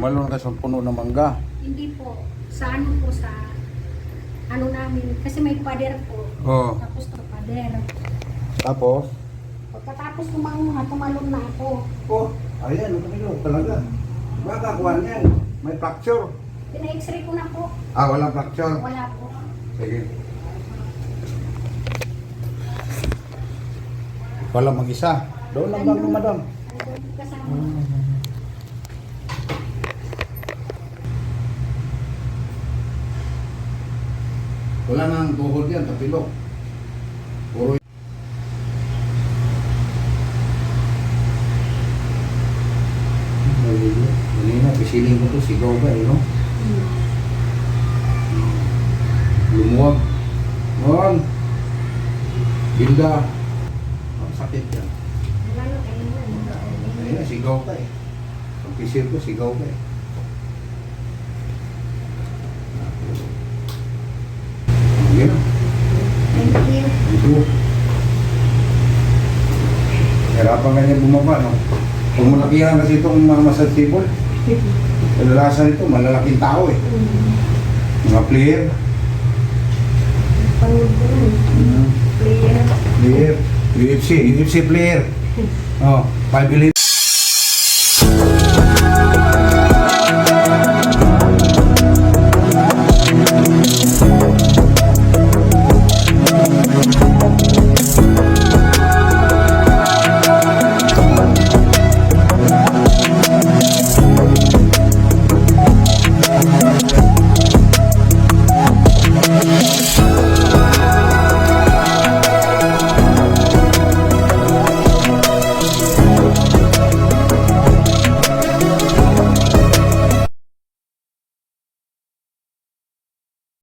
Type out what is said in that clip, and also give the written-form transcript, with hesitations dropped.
Tumalon ka sa puno ng mangga. Hindi po. Sa ano po, sa ano namin. Kasi may pader po. Oo. Tapos to pader. Tapos? Pagkatapos tumanguha, tumalon na ako. Oh, ayan, tumilo talaga. Baka kuha niyan. May fracture. Pina-x-ray ko na po. Ah, walang fracture. Wala po. Sige. Wala mag-isa. Doon lang bang madam? Ano po kasama? Wala nang tuhod yan, tapilok. Puro kanina, pisiling ko to, sigaw ka eh, no? Lumuwag. Noon. Bilda. Ang sakit yan. Wala na kayo na. Kanina, sigaw ka eh. Pag pisir ko, sigaw ka eh. Sige na. Thank you. Ito. Hirapan ka niya bumaba, no? Kung malakihan kasi itong mga massage table, kadalasan ito, malalaking tao eh. Mga player. Panood ko na. Player. Player. UFC player. Oh, 5'11